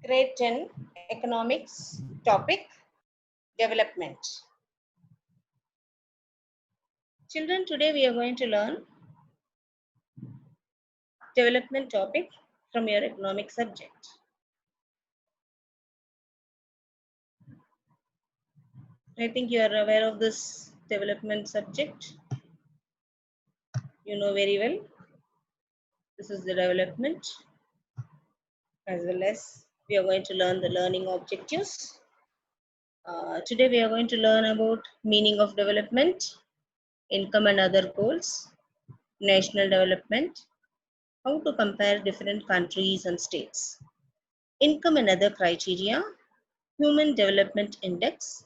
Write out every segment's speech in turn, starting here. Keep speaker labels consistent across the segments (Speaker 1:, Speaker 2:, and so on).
Speaker 1: Grade 10 Economics topic Development. Children, today we are going to learn development topic from your economic subject. I think you are aware of this development subject. You know very well. This is the development, as well as we are going to learn the learning objectives. Today we are going to learn about meaning of development, income and other goals, national development, how to compare different countries and states, income and other criteria, human development index,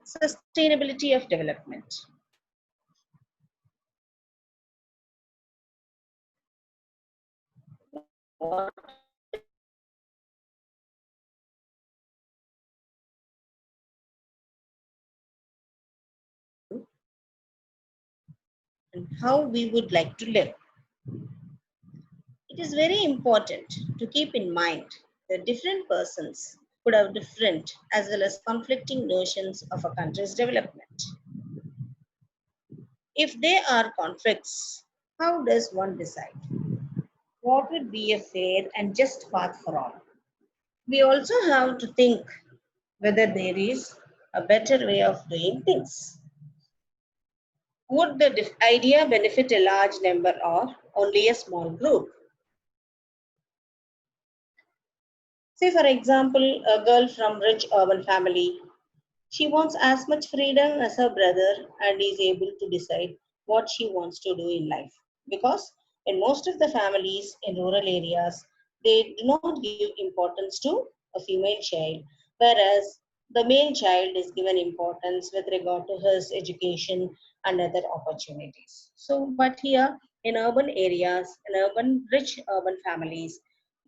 Speaker 1: sustainability of development. What and how we would like to live. It is very important to keep in mind that different persons could have different as well as conflicting notions of a country's development. If there are conflicts, how does one decide? What would be a fair and just path for all? We also have to think whether there is a better way of doing things. Would the idea benefit a large number or only a small group? Say, for example, a girl from rich urban family. She wants as much freedom as her brother and is able to decide what she wants to do in life. Because in most of the families in rural areas, they do not give importance to a female child, whereas the male child is given importance with regard to his education and other opportunities. So, but here in urban areas, in urban rich urban families,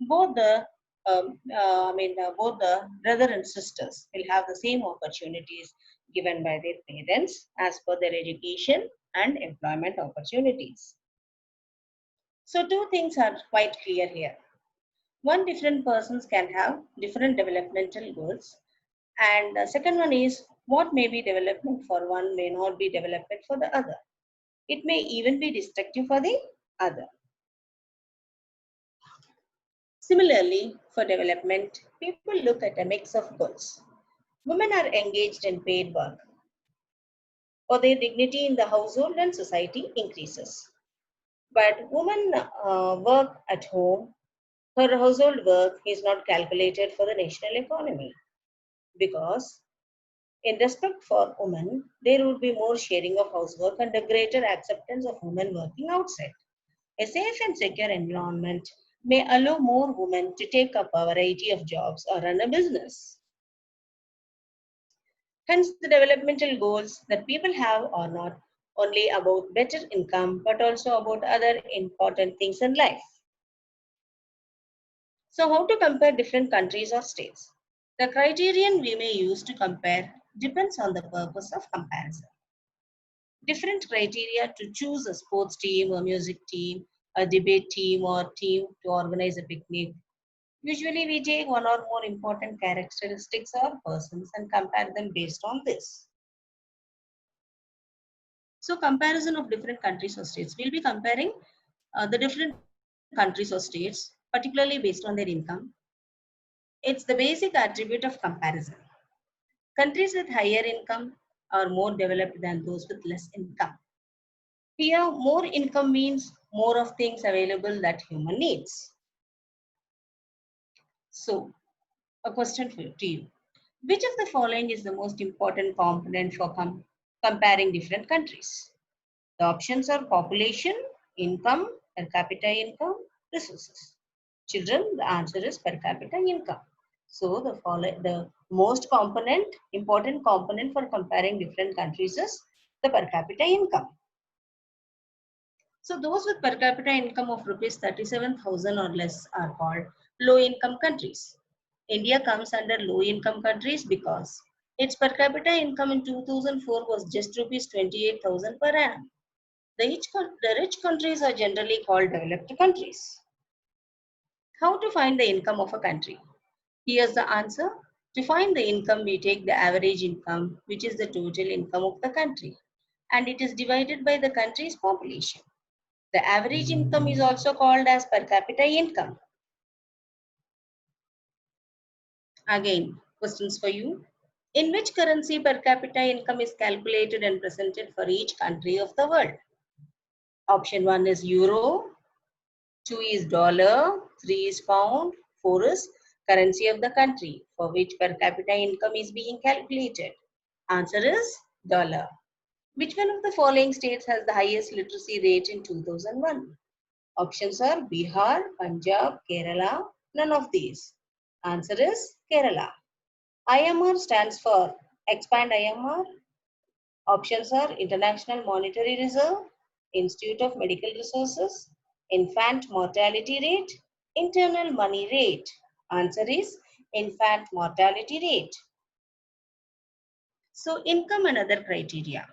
Speaker 1: both the both the brother and sisters will have the same opportunities given by their parents as per their education and employment opportunities. So, two things are quite clear here. One, different persons can have different developmental goals, and the second one is what may be development for one may not be development for the other. It may even be destructive for the other. Similarly, for development, people look at a mix of goals. Women are engaged in paid work, or their dignity in the household and society increases. But women work at home, her household work is not calculated for the national economy because, in respect for women, there would be more sharing of housework and a greater acceptance of women working outside. A safe and secure environment may allow more women to take up a variety of jobs or run a business. Hence, the developmental goals that people have are not only about better income but also about other important things in life. So, how to compare different countries or states? The criterion we may use to compare depends on the purpose of comparison. Different criteria to choose a sports team, a music team, a debate team, or team to organize a picnic. Usually, we take one or more important characteristics or persons and compare them based on this. So, comparison of different countries or states. We'll be comparing the different countries or states, particularly based on their income. It's the basic attribute of comparison. Countries with higher income are more developed than those with less income. Here, more income means more of things available that human needs. So, a question to you. Which of the following is the most important component for comparing different countries? The options are population, income, per capita income, resources. Children, the answer is per capita income. So the most important component for comparing different countries is the per capita income. So those with per capita income of rupees 37,000 or less are called low income countries. India comes under low income countries because its per capita income in 2004 was just rupees 28,000 per annum. The rich countries are generally called developed countries. How to find the income of a country? Here's the answer. To find the income, we take the average income, which is the total income of the country, and it is divided by the country's population. The average income is also called as per capita income. Again, questions for you. In which currency per capita income is calculated and presented for each country of the world? Option 1 is euro, 2 is dollar, 3 is pound, 4 is currency of the country for which per capita income is being calculated. Answer is dollar. Which one of the following states has the highest literacy rate in 2001? Options are Bihar, Punjab, Kerala, none of these. Answer is Kerala. IMR stands for Expand IMR. Options are International Monetary Reserve, Institute of Medical Resources, Infant Mortality Rate, Internal Money Rate. Answer is infant mortality rate. So income and other criteria.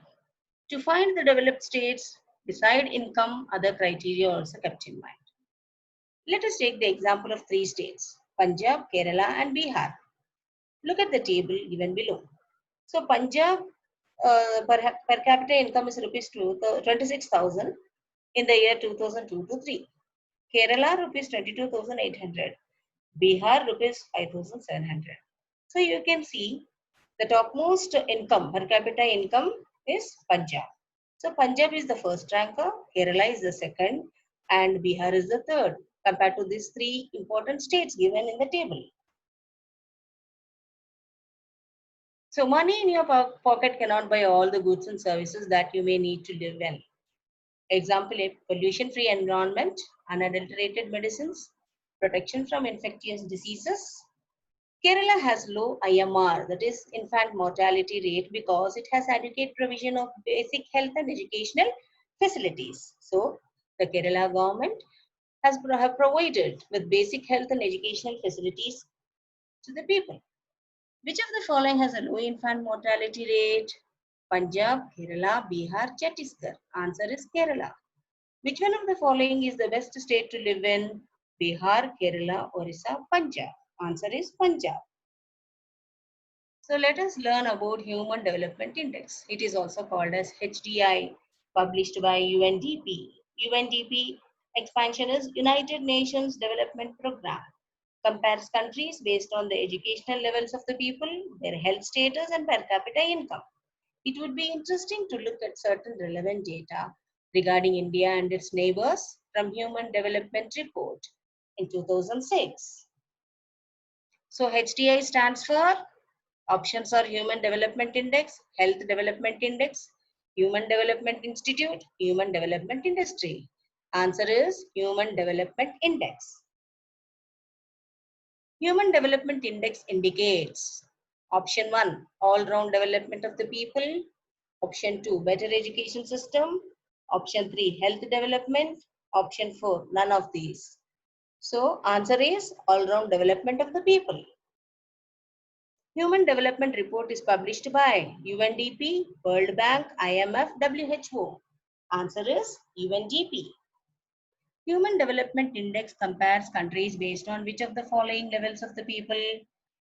Speaker 1: To find the developed states, beside income, other criteria are also kept in mind. Let us take the example of three states, Punjab, Kerala and Bihar. Look at the table given below. So Punjab per capita income is rupees 26,000 in the year 2002 to 3. Kerala rupees 22,800. Bihar rupees 5,700. So you can see the topmost income per capita income is Punjab. So Punjab is the first ranker, Kerala is the second, and Bihar is the third compared to these three important states given in the table. So money in your pocket cannot buy all the goods and services that you may need to live well. Example, a pollution-free environment, unadulterated medicines, protection from infectious diseases. Kerala has low IMR, that is infant mortality rate, because it has adequate provision of basic health and educational facilities. So the Kerala government has provided with basic health and educational facilities to the people. Which of the following has a low infant mortality rate? Punjab, Kerala, Bihar, Chhattisgarh. Answer is Kerala. Which one of the following is the best state to live in? Bihar, Kerala, Orissa, Punjab. Answer is Punjab. So let us learn about Human Development Index. It is also called as HDI, published by UNDP. UNDP expansion is United Nations Development Program. Compares countries based on the educational levels of the people, their health status, and per capita income. It would be interesting to look at certain relevant data regarding India and its neighbors from Human Development Report in 2006. So HDI stands for, options are Human Development Index, Health Development Index, Human Development Institute, Human Development Industry. Answer is Human Development Index. Human Development Index indicates option 1, all-round development of the people, option 2, better education system, option 3, health development, option 4, none of these. So answer is all-round development of the people. Human Development Report is published by UNDP, World Bank, IMF, WHO. Answer is UNDP. Human Development Index compares countries based on which of the following levels of the people?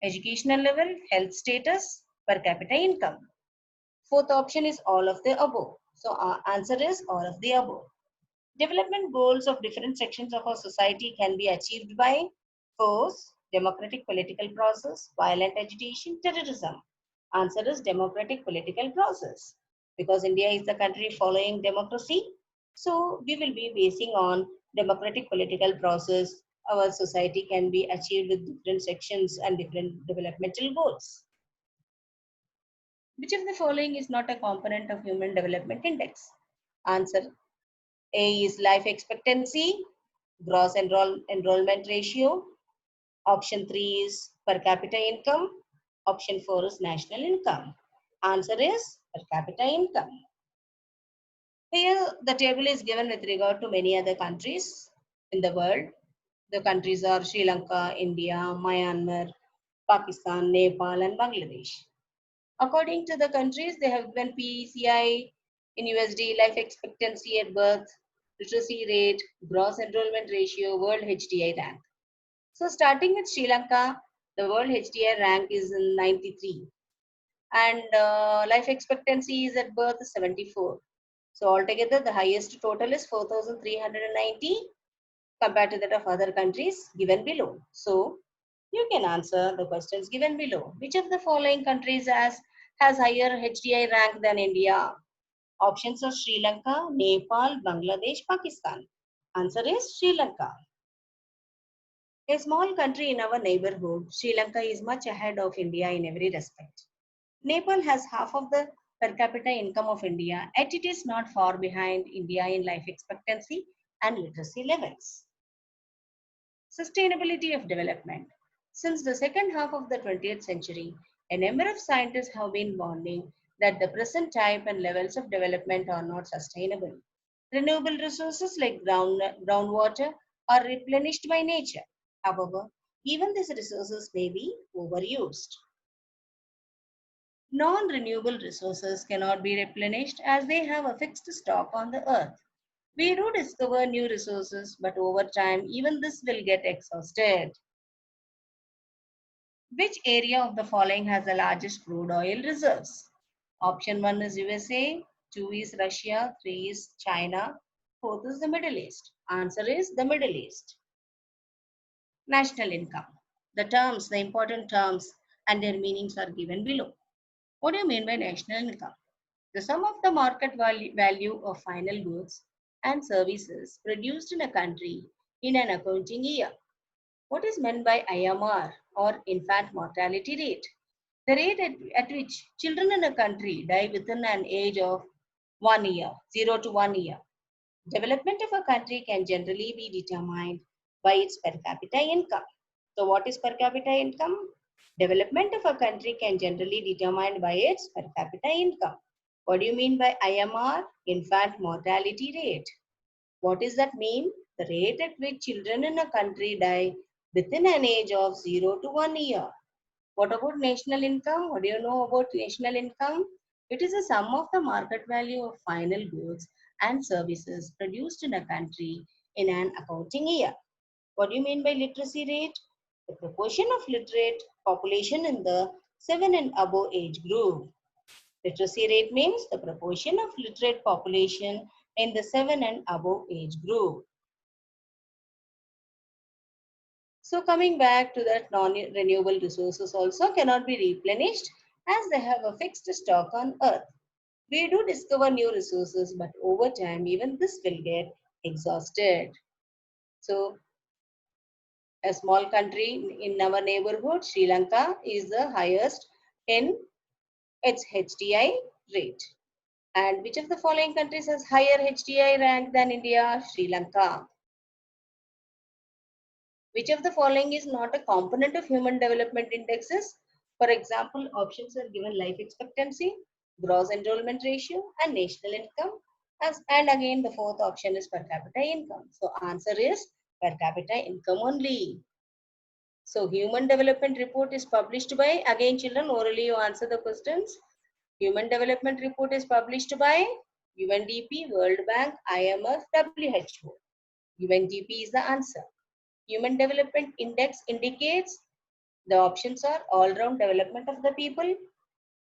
Speaker 1: Educational level, health status, per capita income. Fourth option is all of the above. So our answer is all of the above. Development goals of different sections of our society can be achieved by force, democratic political process, violent agitation, terrorism. Answer is democratic political process. Because India is the country following democracy, so we will be basing on democratic political process. Our society can be achieved with different sections and different developmental goals. Which of the following is not a component of Human Development Index? Answer A is life expectancy, gross enrollment ratio. Option 3 is per capita income. Option 4 is national income. Answer is per capita income. Here the table is given with regard to many other countries in the world. The countries are Sri Lanka, India, Myanmar, Pakistan, Nepal and Bangladesh. According to the countries, they have given PCI in USD, life expectancy at birth, literacy rate, gross enrollment ratio, world HDI rank. So starting with Sri Lanka, The world HDI rank is in 93, and life expectancy is at birth 74. So altogether, the highest total is 4,390 compared to that of other countries given below. So you can answer the questions given below. Which of the following countries has higher HDI rank than India? Options are Sri Lanka, Nepal, Bangladesh, Pakistan. Answer is Sri Lanka. A small country in our neighborhood, Sri Lanka is much ahead of India in every respect. Nepal has half of the per capita income of India, yet it is not far behind India in life expectancy and literacy levels. Sustainability of development. Since the second half of the 20th century, a number of scientists have been warning that the present type and levels of development are not sustainable. Renewable resources like groundwater are replenished by nature. However, even these resources may be overused. Non-renewable resources cannot be replenished as they have a fixed stock on the earth. We do discover new resources, but over time, even this will get exhausted. Which area of the following has the largest crude oil reserves? Option 1 is USA, 2 is Russia, 3 is China, 4th is the Middle East. Answer is the Middle East. National income. The important terms and their meanings are given below. What do you mean by national income? The sum of the market value of final goods and services produced in a country in an accounting year. What is meant by IMR or infant mortality rate? The rate at which children in a country die within an age of 1 year, 0 to 1 year. Development of a country can generally be determined by its per capita income. So, what is per capita income? Development of a country can generally be determined by its per capita income. What do you mean by IMR? Infant mortality rate. What does that mean? The rate at which children in a country die within an age of 0 to 1 year. What about national income? What do you know about national income? It is a sum of the market value of final goods and services produced in a country in an accounting year. What do you mean by literacy rate? The proportion of literate population in the 7 and above age group. Literacy rate means the proportion of literate population in the 7 and above age group. So coming back to that, non-renewable resources also cannot be replenished as they have a fixed stock on earth. We do discover new resources, but over time, even this will get exhausted. So a small country in our neighborhood, Sri Lanka, is the highest in its HDI rate. And which of the following countries has higher HDI rank than India? Sri Lanka. Which of the following is not a component of human development indexes? For example, options are given: life expectancy, gross enrollment ratio, and national income. And again, the fourth option is per capita income. So answer is per capita income only. So human development report is published by, again children, orally you answer the questions. Human development report is published by UNDP, World Bank, IMF, WHO. UNDP is the answer. Human Development Index indicates the options are all-round development of the people,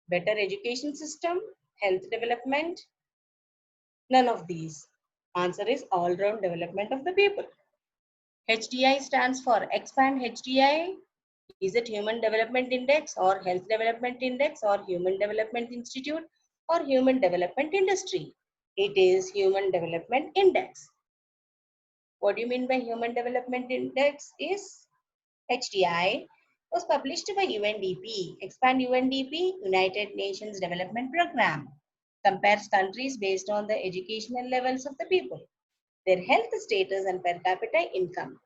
Speaker 1: better education system, health development. None of these. Answer is all-round development of the people. HDI stands for Expand HDI. Is it Human Development Index or Health Development Index or Human Development Institute or Human Development Industry? It is Human Development Index. What do you mean by Human Development Index is? HDI was published by UNDP. Expand UNDP, United Nations Development Program, compares countries based on the educational levels of the people, their health status and per capita income.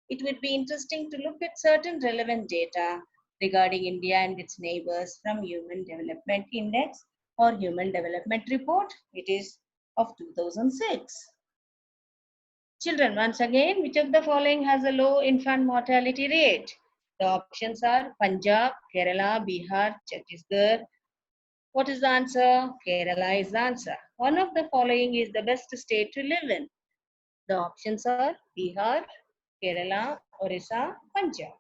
Speaker 1: It would be interesting to look at certain relevant data regarding India and its neighbors from Human Development Index or Human Development Report. It is of 2006. Children, once again, which of the following has a low infant mortality rate? The options are Punjab, Kerala, Bihar, Chhattisgarh. What is the answer? Kerala is the answer. One of the following is the best state to live in. The options are Bihar, Kerala, Orissa, Punjab.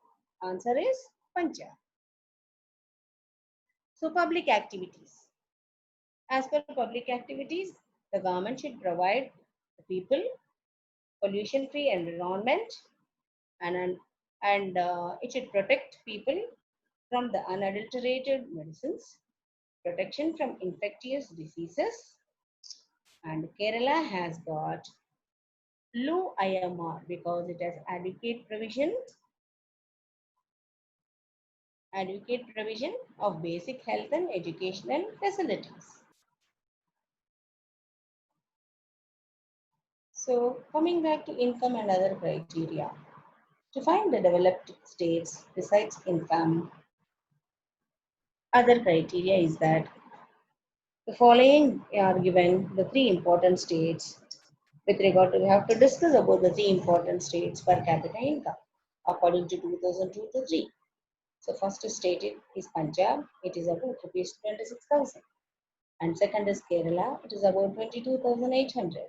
Speaker 1: Answer is Punjab. So public activities. As per public activities, the government should provide the people pollution-free environment, and it should protect people from the unadulterated medicines, protection from infectious diseases, and Kerala has got low IMR because it has adequate provision of basic health and educational facilities. So coming back to income and other criteria, to find the developed states besides income, other criteria is that the following are given the three important states with regard to, we have to discuss about the three important states per capita income according to 2002 to 3. So first state is Punjab, it is about rupees 26,000. And second is Kerala, it is about 22,800.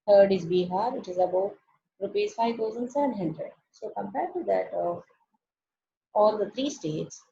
Speaker 1: Third is Bihar, it is about rupees 5,700. So compared to that of all the three states,